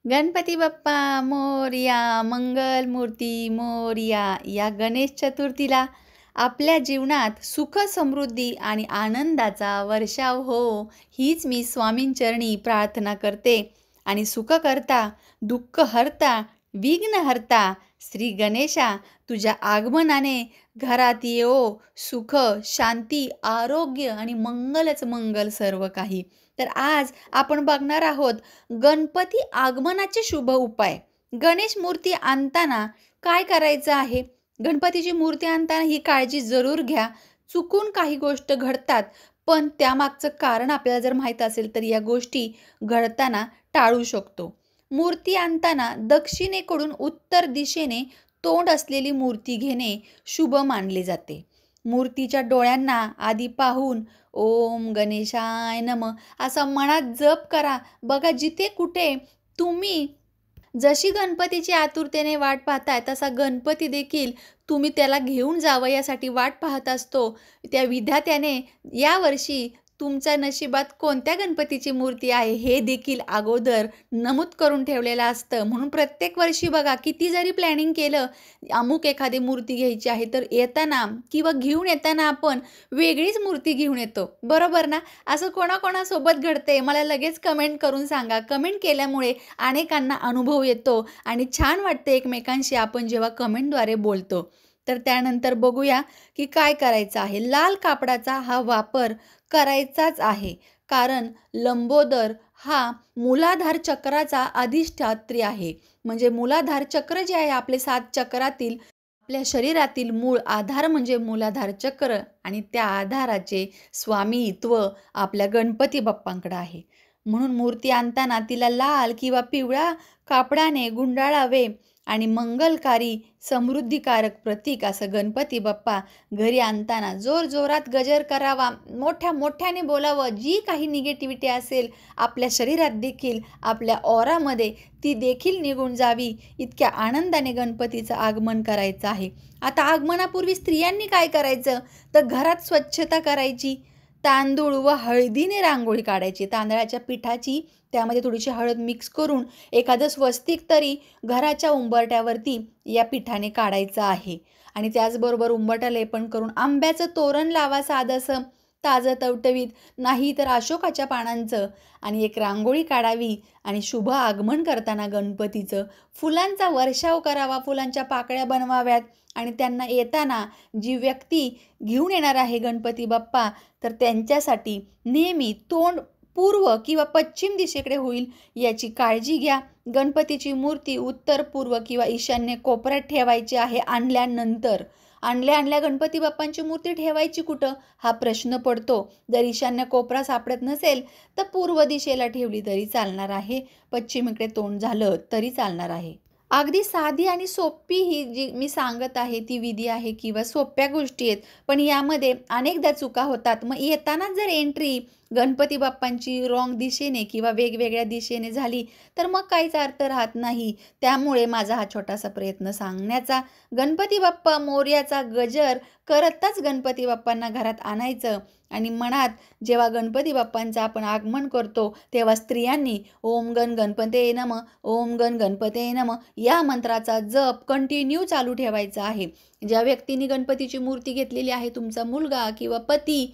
गणपती बाप्पा मोरया, मंगल मूर्ती मोरया. या गणेश चतुर्थीला आपल्या जीवनात सुख समृद्धी आणि आनंदाचा वर्षाव हो, हीच मी स्वामींचरणी प्रार्थना करते. आणि सुख करता, दुःख हरता, विघ्न हरता, श्री गणेशा, तुझ्या आगमनाने घरात येवो सुख, शांती, आरोग्य आणि मंगलच मंगल सर्व काही. तर आज आपण बघणार आहोत गणपती आगमनाचे शुभ उपाय. गणेश मूर्ती आणताना काय करायचं आहे? गणपतीची मूर्ती आणताना ही काळजी जरूर घ्या. चुकून काही गोष्ट घडतात, पण त्यामागचं कारण आपल्याला जर माहीत असेल तर या गोष्टी घडताना टाळू शकतो. मूर्ती आणताना दक्षिणेकडून उत्तर दिशेने तोंड असलेली मूर्ती घेणे शुभ मानले जाते. मूर्तीच्या डोळ्यांना आधी पाहून ओम गणेशाय नमः असा मनात जप करा. बघा जिथे कुठे तुम्ही जशी गणपतीची आतुरतेने वाट पाहताय तसा गणपती देखील तुम्ही त्याला घेऊन जावं यासाठी वाट पाहत असतो. त्या विधात्याने यावर्षी तुमच्या नशिबात कोणत्या गणपतीची मूर्ती आहे हे देखील अगोदर नमूद करून ठेवलेलं असतं. म्हणून प्रत्येक वर्षी बघा किती जरी प्लॅनिंग केलं अमुक एखादी मूर्ती घ्यायची आहे तर येताना किंवा घेऊन येताना आपण वेगळीच मूर्ती घेऊन येतो, बरोबर ना? असं कोणाकोणासोबत घडते मला लगेच कमेंट करून सांगा. कमेंट केल्यामुळे अनेकांना अनुभव येतो आणि छान वाटते एकमेकांशी आपण जेव्हा कमेंटद्वारे बोलतो. तर त्यानंतर बघूया की काय करायचं आहे. लाल कापडाचा हा वापर करायचाच आहे, कारण लंबोदर हा मूलाधार चक्राचा अधिष्ठात्री आहे. म्हणजे मूलाधार चक्र जे आहे आपले 7 चक्रातील आपल्या शरीरातील मूळ आधार म्हणजे मूलाधार चक्र आणि त्या आधाराचे स्वामीत्व आपल्या गणपती बाप्पांकडे आहे. म्हणून मूर्ती आणताना तिला लाल किंवा पिवळ्या कापडाने गुंडाळावे आणि मंगलकारी समृद्धिकारक प्रतीक असं गणपती बाप्पा घरी आणताना जोरजोरात गजर करावा, मोठ्या मोठ्याने बोलावं. जी काही निगेटिव्हिटी असेल आपल्या शरीरात देखील आपल्या ऑरामध्ये ती देखील निघून जावी इतक्या आनंदाने गणपतीचं आगमन करायचं आहे. आता आगमनापूर्वी स्त्रियांनी काय करायचं तर घरात स्वच्छता करायची. तांदूळ व हळदीने रांगोळी काढायची. तांदळाच्या पिठाची त्यामध्ये थोडीशी हळद मिक्स करून एखादं स्वस्तिक तरी घराच्या उंबरट्यावरती या पिठाने काढायचं आहे. आणि त्याचबरोबर उंबरठा लेपन करून आंब्याचं तोरण लावा साधंसं ताजं टवटवीत, नाही तर अशोकाच्या पानांचं, आणि एक रांगोळी काढावी आणि शुभ आगमन करताना गणपतीचं फुलांचा वर्षाव करावा. फुलांच्या पाकळ्या बनवाव्यात आणि त्यांना येताना जी व्यक्ती घेऊन येणार आहे गणपती बाप्पा तर त्यांच्यासाठी नेहमी तोंड पूर्व किंवा पश्चिम दिशेकडे होईल याची काळजी घ्या. गणपतीची मूर्ती उत्तर पूर्व किंवा ईशान्य कोपऱ्यात ठेवायची आहे. आणल्यानंतर आणल्या गणपती बाप्पांची मूर्ती ठेवायची कुठं हा प्रश्न पडतो. जर ईशान्य कोपरा सापडत नसेल तर पूर्व दिशेला ठेवली तरी चालणार आहे, पश्चिमेकडे तोंड झालं तरी चालणार आहे. अगदी साधी आणि सोपी ही जी मी सांगत आहे ती विधी आहे किंवा सोप्या गोष्टी आहेत, पण यामध्ये अनेकदा चुका होतात. मग येतानाच जर एंट्री गणपती बाप्पांची रॉंग दिशेने किंवा वेगवेगळ्या दिशेने झाली तर मग काहीच अर्थ राहत नाही. त्यामुळे माझा हा छोटासा प्रयत्न सांगण्याचा. गणपती बाप्पा मोरयाचा गजर करतच गणपती बाप्पांना घरात आणायचं आणि मनात जेव्हा गणपती बाप्पांचं आपण आगमन करतो तेव्हा स्त्रियांनी ओम गण गणपते नमः, ओम गण गणपते नमः या मंत्राचा जप कंटिन्यू चालू ठेवायचा आहे. ज्या व्यक्तीने गणपतीची मूर्ती घेतलेली आहे, तुमचा मुलगा किंवा पती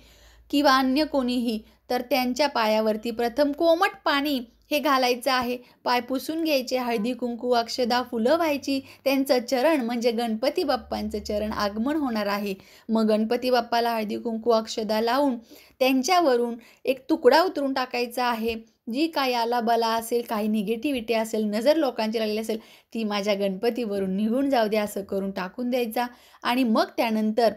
किंवा अन्य कोणीही, तर त्यांच्या पायावरती प्रथम कोमट पाणी हे घालायचं आहे. पाय पुसून घ्यायचे, हळदी कुंकू अक्षदा फुलं व्हायची. त्यांचं चरण म्हणजे गणपती बाप्पांचं चरण आगमन होणार आहे. मग गणपती बाप्पाला हळदी कुंकू अक्षदा लावून त्यांच्यावरून एक तुकडा उतरून टाकायचा आहे. जी काही आलाबला असेल, काही निगेटिव्हिटी असेल, नजर लोकांची लागलेली असेल ती माझ्या गणपतीवरून निघून जाऊ द्या असं करून टाकून द्यायचा. आणि मग त्यानंतर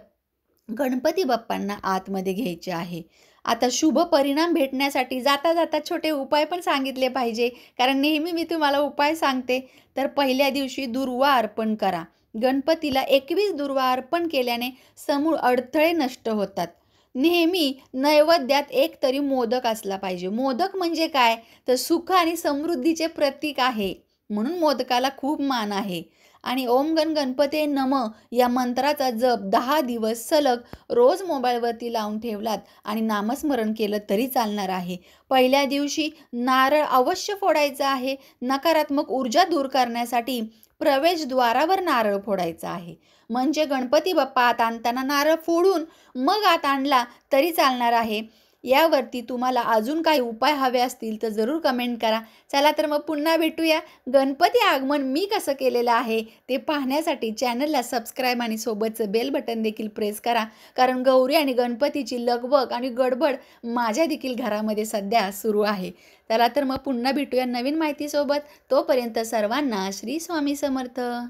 गणपती बाप्पांना आतमध्ये घ्यायचे आहे. आता शुभ परिणाम भेटण्यासाठी जाता जाता छोटे उपाय पण सांगितले पाहिजे, कारण नेहमी मी तुम्हाला उपाय सांगते. तर पहिल्या दिवशी दुर्वा अर्पण करा. गणपतीला 21 दुर्वा अर्पण केल्याने समूळ अडथळे नष्ट होतात. नेहमी नैवेद्यात एक तरी मोदक असला पाहिजे. मोदक म्हणजे काय तर सुख आणि समृद्धीचे प्रतीक आहे, म्हणून मोदकाला खूप मान आहे. आणि ओम गण गणपते नम या मंत्राचा जप 10 दिवस सलग रोज मोबाईलवरती लावून ठेवलात आणि नामस्मरण केलं तरी चालणार आहे. पहिल्या दिवशी नारळ अवश्य फोडायचा आहे. नकारात्मक ऊर्जा दूर करण्यासाठी प्रवेशद्वारावर नारळ फोडायचा आहे. म्हणजे गणपती बाप्पा आत आणताना नारळ फोडून मग आत आणला तरी चालणार आहे. यावरती तुम्हाला अजून काही उपाय हवे असतील तर जरूर कमेंट करा. चला तर मग पुन्हा भेटूया. गणपती आगमन मी कसं केलेलं आहे ते पाहण्यासाठी चॅनलला सबस्क्राईब आणि सोबतचं बेल बटन देखील प्रेस करा. कारण गौरी आणि गणपतीची लगबग आणि गडबड माझ्या देखील घरामध्ये सध्या सुरू आहे. चला तर मग पुन्हा भेटूया नवीन माहितीसोबत. तोपर्यंत सर्वांना श्री स्वामी समर्थ.